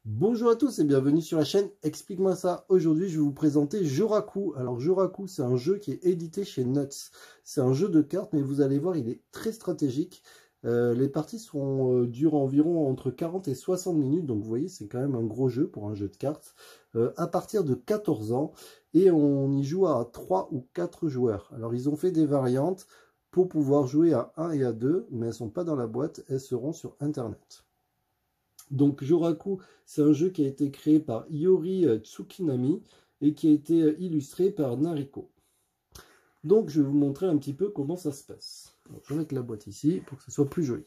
Bonjour à tous et bienvenue sur la chaîne Explique-moi ça. Aujourd'hui, je vais vous présenter Joraku. Alors, Joraku, c'est un jeu qui est édité chez Nuts. C'est un jeu de cartes, mais vous allez voir, il est très stratégique. Les parties durent environ entre 40 et 60 minutes. Donc, vous voyez, c'est quand même un gros jeu pour un jeu de cartes. À partir de 14 ans. Et on y joue à 3 ou 4 joueurs. Alors, ils ont fait des variantes pour pouvoir jouer à 1 et à 2. Mais elles ne sont pas dans la boîte. Elles seront sur Internet. Donc Joraku, c'est un jeu qui a été créé par Iori Tsukinami et qui a été illustré par Nariko. Donc je vais vous montrer un petit peu comment ça se passe. Alors, je vais mettre la boîte ici pour que ce soit plus joli.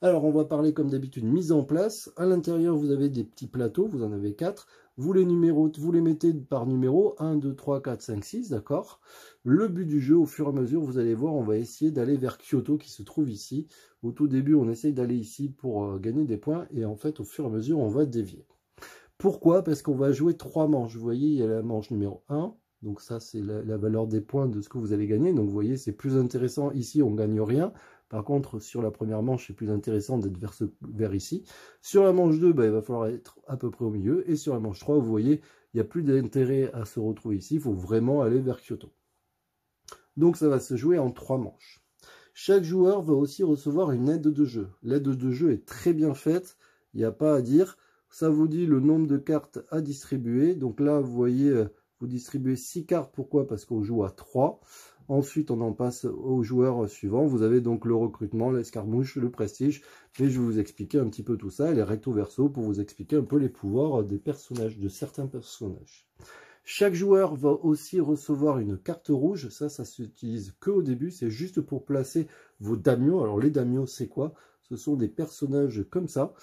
Alors on va parler comme d'habitude mise en place. À l'intérieur vous avez des petits plateaux, vous en avez 4. Vous les mettez par numéro 1, 2, 3, 4, 5, 6, d'accord. Le but du jeu, au fur et à mesure, vous allez voir, on va essayer d'aller vers Kyoto qui se trouve ici. Au tout début, on essaye d'aller ici pour gagner des points et en fait, au fur et à mesure, on va dévier. Pourquoi? Parce qu'on va jouer 3 manches. Vous voyez, il y a la manche numéro 1. Donc ça, c'est la valeur des points de ce que vous allez gagner. Donc vous voyez, c'est plus intéressant. Ici, on ne gagne rien. Par contre, sur la première manche, c'est plus intéressant d'être vers ici. Sur la manche 2, il va falloir être à peu près au milieu. Et sur la manche 3, vous voyez, il n'y a plus d'intérêt à se retrouver ici. Il faut vraiment aller vers Kyoto. Donc ça va se jouer en 3 manches. Chaque joueur va aussi recevoir une aide de jeu. L'aide de jeu est très bien faite. Il n'y a pas à dire. Ça vous dit le nombre de cartes à distribuer. Donc là, vous voyez, vous distribuez 6 cartes. Pourquoi? Parce qu'on joue à 3. Ensuite, on en passe aux joueurs suivants. Vous avez donc le recrutement, l'escarmouche, le prestige. Et je vais vous expliquer un petit peu tout ça. Et les recto verso pour vous expliquer un peu les pouvoirs des personnages, de certains personnages. Chaque joueur va aussi recevoir une carte rouge. Ça s'utilise que au début. C'est juste pour placer vos daimyo. Alors les daimyo, c'est quoi? Ce sont des personnages comme ça.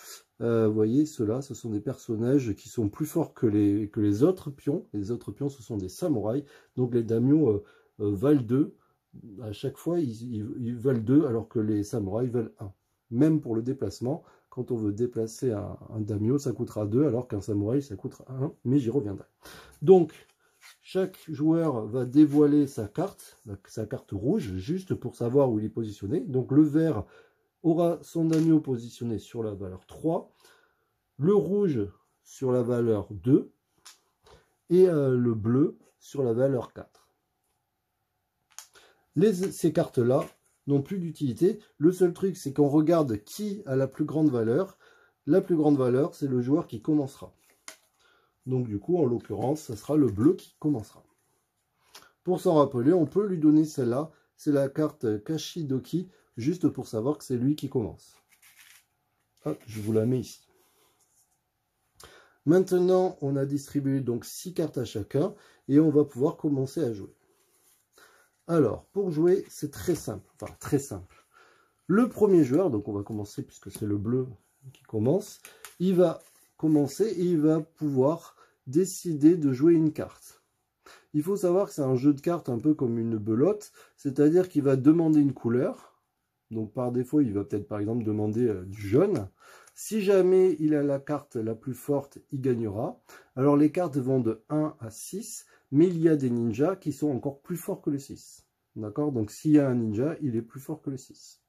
Vous voyez, ceux-là, ce sont des personnages qui sont plus forts que les autres pions. Les autres pions, ce sont des samouraïs. Donc les daimyo valent 2. À chaque fois, ils valent 2 alors que les samouraïs valent 1. Même pour le déplacement, quand on veut déplacer un daimyo, ça coûtera 2 alors qu'un samouraï, ça coûtera 1. Mais j'y reviendrai. Donc, chaque joueur va dévoiler sa carte rouge, juste pour savoir où il est positionné. Donc le vert aura son daimyo positionné sur la valeur 3, le rouge sur la valeur 2 et le bleu sur la valeur 4. Ces cartes-là n'ont plus d'utilité. Le seul truc, c'est qu'on regarde qui a la plus grande valeur. La plus grande valeur, c'est le joueur qui commencera. Donc du coup, en l'occurrence, ce sera le bleu qui commencera. Pour s'en rappeler, on peut lui donner celle-là. C'est la carte Kashidoki, juste pour savoir que c'est lui qui commence. Hop, je vous la mets ici. Maintenant, on a distribué donc 6 cartes à chacun et on va pouvoir commencer à jouer. Alors, pour jouer, c'est très simple. Enfin, très simple. Le premier joueur, donc on va commencer puisque c'est le bleu qui commence, il va commencer et il va pouvoir décider de jouer une carte. Il faut savoir que c'est un jeu de cartes un peu comme une belote, c'est-à-dire qu'il va demander une couleur. Donc par défaut, il va peut-être par exemple demander du jaune. Si jamais il a la carte la plus forte, il gagnera. Alors les cartes vont de 1 à 6, mais il y a des ninjas qui sont encore plus forts que le 6. D'accord? Donc s'il y a un ninja, il est plus fort que le 6.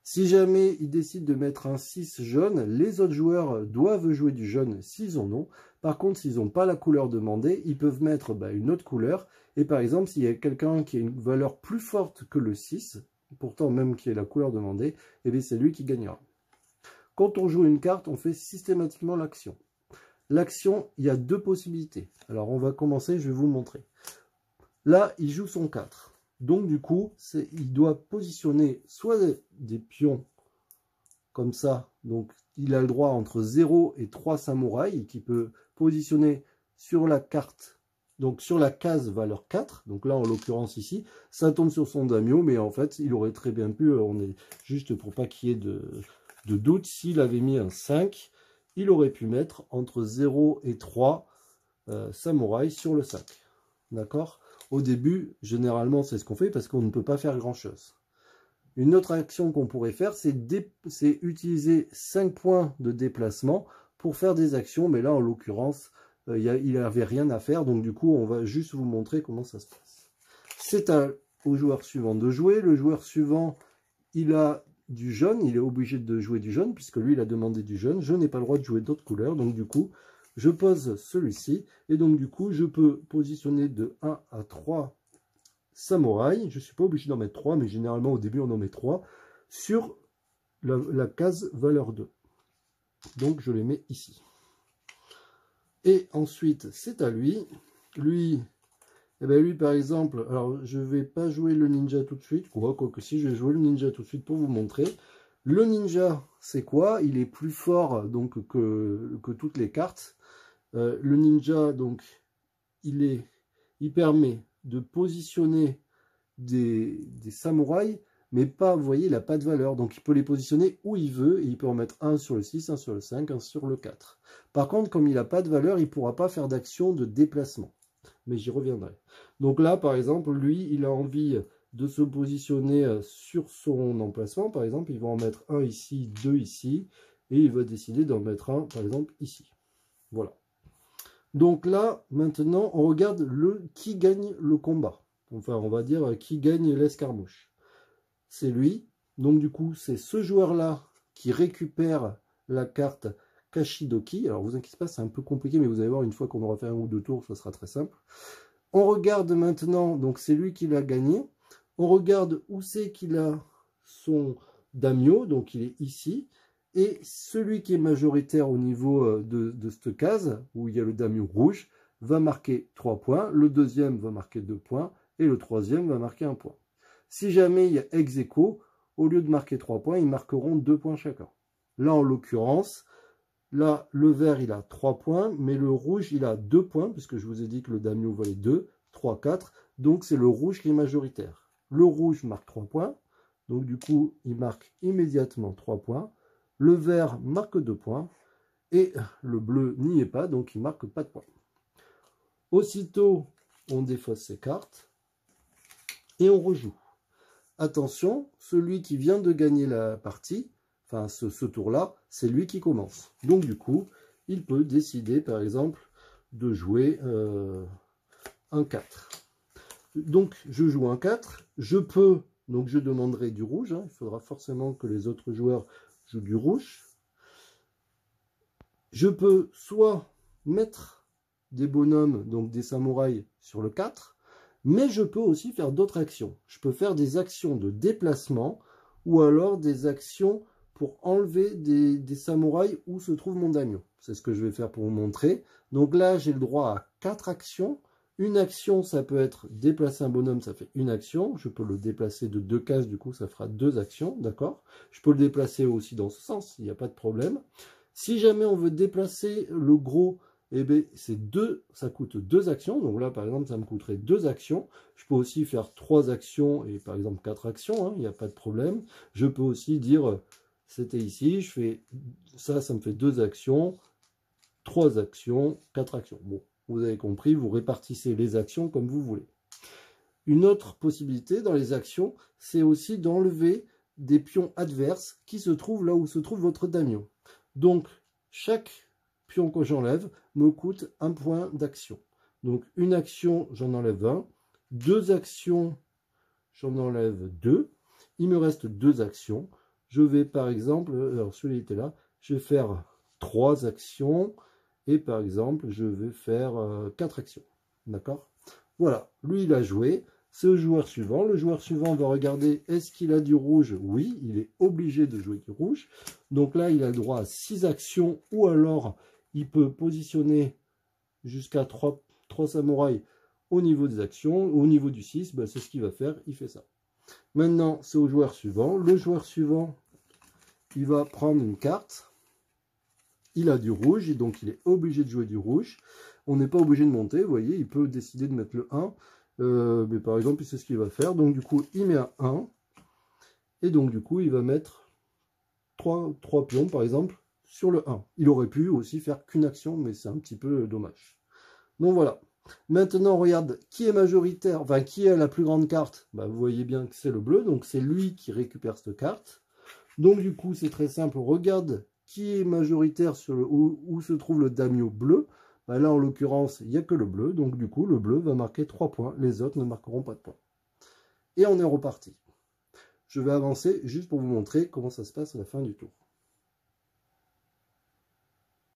Si jamais ils décident de mettre un 6 jaune, les autres joueurs doivent jouer du jaune s'ils en ont. Par contre, s'ils n'ont pas la couleur demandée, ils peuvent mettre une autre couleur. Et par exemple, s'il y a quelqu'un qui a une valeur plus forte que le 6, pourtant même qui est la couleur demandée, eh bien c'est lui qui gagnera. Quand on joue une carte, on fait systématiquement l'action. L'action, il y a 2 possibilités. Alors on va commencer, je vais vous montrer. Là, il joue son 4. Donc du coup, il doit positionner soit des pions comme ça. Donc il a le droit entre 0 et 3 samouraïs qui peut positionner sur la carte, donc sur la case valeur 4. Donc là, en l'occurrence ici, ça tombe sur son daimyo, mais en fait, il aurait très bien pu, on est juste pour pas qu'il y ait de doute, s'il avait mis un 5, il aurait pu mettre entre 0 et 3 samouraïs sur le 5. D'accord? Au début, généralement, c'est ce qu'on fait parce qu'on ne peut pas faire grand-chose. Une autre action qu'on pourrait faire, c'est utiliser 5 points de déplacement pour faire des actions. Mais là, en l'occurrence, il n'avait rien à faire. Donc, du coup, on va juste vous montrer comment ça se passe. C'est au joueur suivant de jouer. Le joueur suivant, il a du jaune, il est obligé de jouer du jaune, puisque lui, il a demandé du jaune. Je n'ai pas le droit de jouer d'autres couleurs, donc du coup, je pose celui-ci. Et donc du coup, je peux positionner de 1 à 3 samouraïs. Je ne suis pas obligé d'en mettre 3, mais généralement, au début, on en met 3, sur la case valeur 2. Donc, je les mets ici. Et ensuite, c'est à lui. Lui, eh bien lui, par exemple, alors je ne vais pas jouer le ninja tout de suite. Quoique si, je vais jouer le ninja tout de suite pour vous montrer. Le ninja, c'est quoi? Il est plus fort donc que toutes les cartes. Le ninja, donc, il permet de positionner des samouraïs, mais pas, vous voyez, il n'a pas de valeur. Donc, il peut les positionner où il veut, et il peut en mettre un sur le 6, un sur le 5, un sur le 4. Par contre, comme il n'a pas de valeur, il ne pourra pas faire d'action de déplacement. Mais j'y reviendrai. Donc là, par exemple, lui, il a envie de se positionner sur son emplacement. Par exemple, il va en mettre un ici, deux ici, et il va décider d'en mettre un, par exemple, ici. Voilà. Donc là, maintenant, on regarde qui gagne le combat. Enfin, on va dire qui gagne l'escarmouche. C'est lui. Donc du coup, c'est ce joueur-là qui récupère la carte Kashidoki. Alors, vous inquiétez pas, c'est un peu compliqué, mais vous allez voir, une fois qu'on aura fait un ou deux tours, ça sera très simple. On regarde maintenant, donc c'est lui qui l'a gagné. On regarde où c'est qu'il a son daimyo, donc il est ici. Et celui qui est majoritaire au niveau de cette case, où il y a le daimyo rouge, va marquer 3 points. Le deuxième va marquer 2 points. Et le troisième va marquer 1 point. Si jamais il y a ex aequo, au lieu de marquer 3 points, ils marqueront 2 points chacun. Là, en l'occurrence, là, le vert, il a 3 points, mais le rouge, il a 2 points, puisque je vous ai dit que le daimyo valait 2, 3, 4. Donc, c'est le rouge qui est majoritaire. Le rouge marque 3 points. Donc, du coup, il marque immédiatement 3 points. Le vert marque 2 points. Et le bleu n'y est pas, donc il ne marque pas de points. Aussitôt, on défausse ses cartes. Et on rejoue. Attention, celui qui vient de gagner la partie, enfin ce tour-là, c'est lui qui commence. Donc du coup, il peut décider par exemple de jouer un 4. Donc je joue un 4, je peux, donc je demanderai du rouge, il faudra forcément que les autres joueurs jouent du rouge. Je peux soit mettre des bonhommes, donc des samouraïs sur le 4, mais je peux aussi faire d'autres actions. Je peux faire des actions de déplacement ou alors des actions pour enlever des samouraïs où se trouve mon daimyo. C'est ce que je vais faire pour vous montrer. Donc là, j'ai le droit à 4 actions. Une action, ça peut être déplacer un bonhomme, ça fait une action. Je peux le déplacer de 2 cases, du coup, ça fera 2 actions, d'accord? Je peux le déplacer aussi dans ce sens, il n'y a pas de problème. Si jamais on veut déplacer le gros, eh bien, ça coûte 2 actions. Donc là, par exemple, ça me coûterait 2 actions. Je peux aussi faire 3 actions et par exemple 4 actions, il n'y a pas de problème. Je peux aussi dire, c'était ici, je fais ça, ça me fait 2 actions, 3 actions, 4 actions. Bon, vous avez compris, vous répartissez les actions comme vous voulez. Une autre possibilité dans les actions, c'est aussi d'enlever des pions adverses qui se trouvent là où se trouve votre daimyo. Donc, chaque pion que j'enlève me coûte 1 point d'action. Donc, une action, j'en enlève 1. 2 actions, j'en enlève 2. Il me reste 2 actions. Je vais, par exemple, alors celui-là était là, je vais faire 3 actions. Et par exemple, je vais faire 4 actions. D'accord? Voilà, lui, il a joué. C'est le joueur suivant. Le joueur suivant va regarder, est-ce qu'il a du rouge? Oui, il est obligé de jouer du rouge. Donc là, il a le droit à 6 actions, ou alors il peut positionner jusqu'à 3 samouraïs au niveau des actions. Au niveau du 6, ben, c'est ce qu'il va faire, il fait ça. Maintenant, c'est au joueur suivant. Le joueur suivant, il va prendre une carte. Il a du rouge, et donc il est obligé de jouer du rouge. On n'est pas obligé de monter, vous voyez, il peut décider de mettre le 1. Mais par exemple, c'est ce qu'il va faire. Donc du coup, il met un 1. Et donc du coup, il va mettre 3 pions, par exemple, sur le 1. Il aurait pu aussi faire qu'une action, mais c'est un petit peu dommage. Donc voilà. Maintenant, on regarde qui est majoritaire, enfin qui a la plus grande carte. Bah, vous voyez bien que c'est le bleu, donc c'est lui qui récupère cette carte. Donc du coup, c'est très simple. On regarde qui est majoritaire sur où se trouve le daimyo bleu. Bah là, en l'occurrence, il n'y a que le bleu. Donc du coup, le bleu va marquer 3 points. Les autres ne marqueront pas de points. Et on est reparti. je vais avancer juste pour vous montrer comment ça se passe à la fin du tour.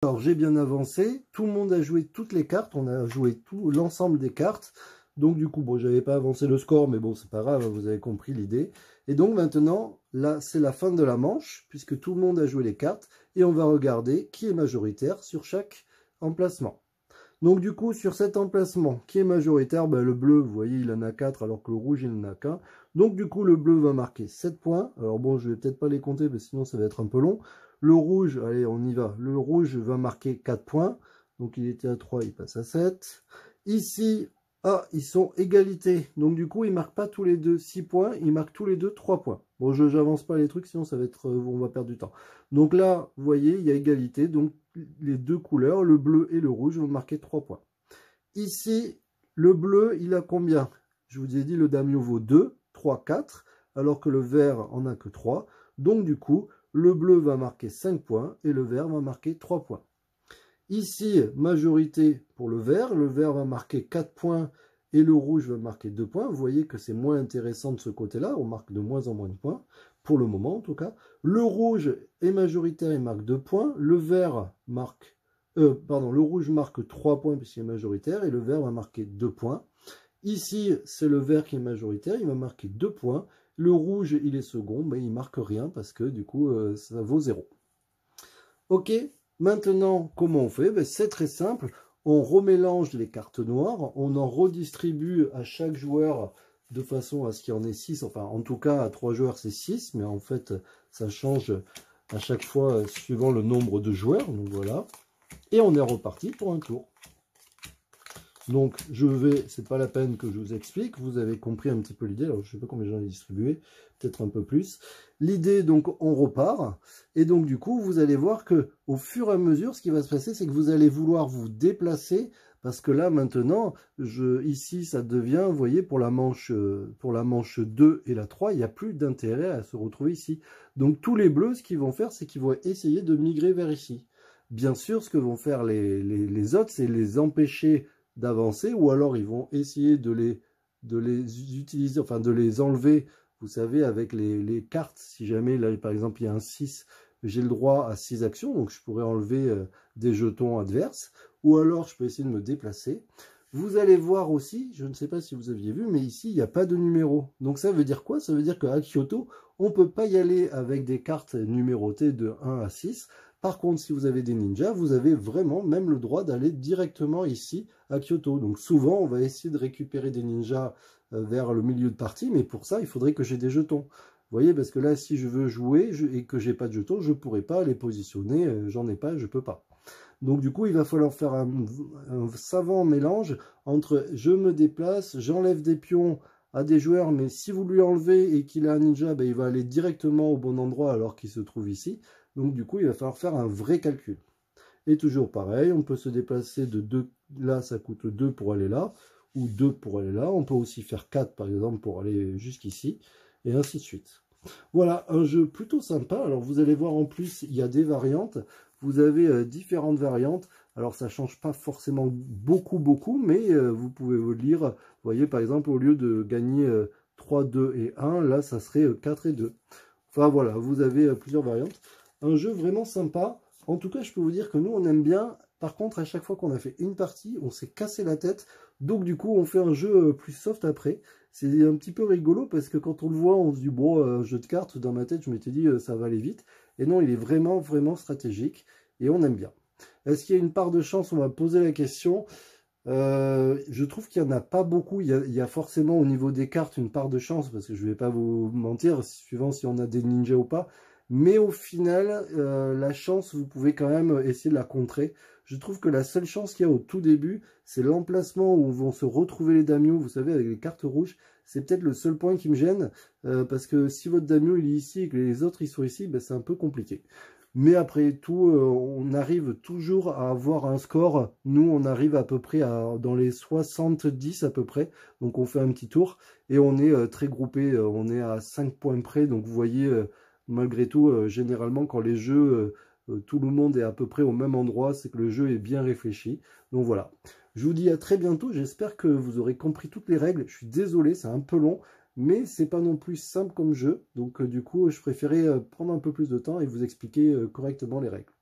Alors j'ai bien avancé, tout le monde a joué toutes les cartes, on a joué tout l'ensemble des cartes. Donc du coup, bon, j'avais pas avancé le score, mais bon, c'est pas grave, vous avez compris l'idée. Et donc maintenant, là, c'est la fin de la manche, puisque tout le monde a joué les cartes, et on va regarder qui est majoritaire sur chaque emplacement. Donc du coup, sur cet emplacement, qui est majoritaire, ben, le bleu, vous voyez, il en a 4, alors que le rouge, il n'en a qu'un. Donc du coup, le bleu va marquer 7 points. Alors bon, je vais peut-être pas les compter, parce que sinon ça va être un peu long. Le rouge, allez, on y va. Le rouge va marquer 4 points. Donc il était à 3, il passe à 7. Ici, ah, ils sont égalité. Donc du coup, ils ne marquent pas tous les deux 6 points, ils marquent tous les deux 3 points. Bon, je n'avance pas les trucs, sinon ça va être, on va perdre du temps. Donc là, vous voyez, il y a égalité. Donc les deux couleurs, le bleu et le rouge, vont marquer 3 points. Ici, le bleu, il a combien? Je vous ai dit, le damier vaut 2, 3, 4, alors que le vert en a que 3. Donc du coup, le bleu va marquer 5 points et le vert va marquer 3 points. Ici, majorité pour le vert va marquer 4 points et le rouge va marquer 2 points. Vous voyez que c'est moins intéressant de ce côté-là, on marque de moins en moins de points, pour le moment en tout cas. Le rouge est majoritaire, il marque 2 points, le vert marque, le rouge marque 3 points puisqu'il est majoritaire et le vert va marquer 2 points. Ici, c'est le vert qui est majoritaire, il va marquer 2 points. Le rouge, il est second, mais il marque rien parce que du coup, ça vaut 0. Ok, maintenant, comment on fait? Ben, c'est très simple. On remélange les cartes noires, on en redistribue à chaque joueur de façon à ce qu'il y en ait 6. Enfin, en tout cas, à 3 joueurs, c'est 6, mais en fait, ça change à chaque fois suivant le nombre de joueurs. Donc voilà. Et on est reparti pour un tour. Donc, c'est pas la peine que je vous explique, vous avez compris un petit peu l'idée, alors je sais pas combien j'en ai distribué, peut-être un peu plus. L'idée, donc, on repart, et donc, du coup, vous allez voir que au fur et à mesure, ce qui va se passer, c'est que vous allez vouloir vous déplacer, parce que là, maintenant, ici, ça devient, vous voyez, pour la manche 2 et la 3, il n'y a plus d'intérêt à se retrouver ici. Donc, tous les bleus, ce qu'ils vont faire, c'est qu'ils vont essayer de migrer vers ici. Bien sûr, ce que vont faire les autres, c'est les empêcher d'avancer, ou alors ils vont essayer de les utiliser, enfin de les enlever, vous savez, avec les cartes. Si jamais, là, par exemple, il y a un 6, j'ai le droit à 6 actions, donc je pourrais enlever des jetons adverses, ou alors je peux essayer de me déplacer. Vous allez voir aussi, je ne sais pas si vous aviez vu, mais ici, il n'y a pas de numéro. Donc ça veut dire quoi? Ça veut dire qu'à Kyoto, on ne peut pas y aller avec des cartes numérotées de 1 à 6. Par contre, si vous avez des ninjas, vous avez vraiment même le droit d'aller directement ici à Kyoto. Donc souvent, on va essayer de récupérer des ninjas vers le milieu de partie, mais pour ça, il faudrait que j'ai des jetons. Vous voyez, parce que là, si je veux jouer et que j'ai pas de jetons, je ne pourrais pas les positionner, j'en ai pas, je peux pas. Donc du coup, il va falloir faire un savant mélange entre je me déplace, j'enlève des pions à des joueurs, mais si vous lui enlevez et qu'il a un ninja, ben, il va aller directement au bon endroit alors qu'il se trouve ici. Donc du coup, il va falloir faire un vrai calcul. Et toujours pareil, on peut se déplacer de 2, là ça coûte 2 pour aller là, ou 2 pour aller là. On peut aussi faire 4 par exemple pour aller jusqu'ici, et ainsi de suite. Voilà, un jeu plutôt sympa. Alors vous allez voir en plus, il y a des variantes. Vous avez différentes variantes. Alors ça ne change pas forcément beaucoup, mais vous pouvez vous lire. Vous voyez par exemple, au lieu de gagner 3, 2 et 1, là ça serait 4 et 2. Enfin voilà, vous avez plusieurs variantes. Un jeu vraiment sympa. En tout cas, je peux vous dire que nous, on aime bien. Par contre, à chaque fois qu'on a fait une partie, on s'est cassé la tête. Donc, du coup, on fait un jeu plus soft après. C'est un petit peu rigolo parce que quand on le voit, on se dit, bon, jeu de cartes, dans ma tête, je m'étais dit, ça va aller vite. Et non, il est vraiment stratégique et on aime bien. Est-ce qu'il y a une part de chance? On va poser la question. Je trouve qu'il n'y en a pas beaucoup. Il y a forcément au niveau des cartes une part de chance parce que je ne vais pas vous mentir, suivant si on a des ninjas ou pas. Mais au final, la chance, vous pouvez quand même essayer de la contrer. Je trouve que la seule chance qu'il y a au tout début, c'est l'emplacement où vont se retrouver les daimyos, vous savez, avec les cartes rouges. C'est peut-être le seul point qui me gêne, parce que si votre daimyo il est ici et que les autres ils sont ici, ben, c'est un peu compliqué. Mais après tout, on arrive toujours à avoir un score. Nous, on arrive à peu près dans les 70 à peu près. Donc on fait un petit tour et on est très groupé. On est à 5 points près. Donc vous voyez... malgré tout, généralement, quand les jeux, tout le monde est à peu près au même endroit, c'est que le jeu est bien réfléchi. Donc voilà. Je vous dis à très bientôt. J'espère que vous aurez compris toutes les règles. Je suis désolé, c'est un peu long, mais c'est pas non plus simple comme jeu. Donc du coup, je préférais prendre un peu plus de temps et vous expliquer correctement les règles.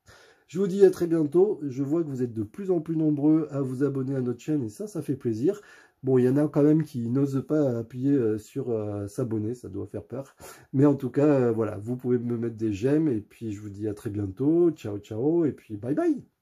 Je vous dis à très bientôt. Je vois que vous êtes de plus en plus nombreux à vous abonner à notre chaîne et ça fait plaisir. Bon, il y en a quand même qui n'osent pas appuyer sur s'abonner, ça doit faire peur. Mais en tout cas, voilà, vous pouvez me mettre des j'aime et puis je vous dis à très bientôt. Ciao, ciao et puis bye bye.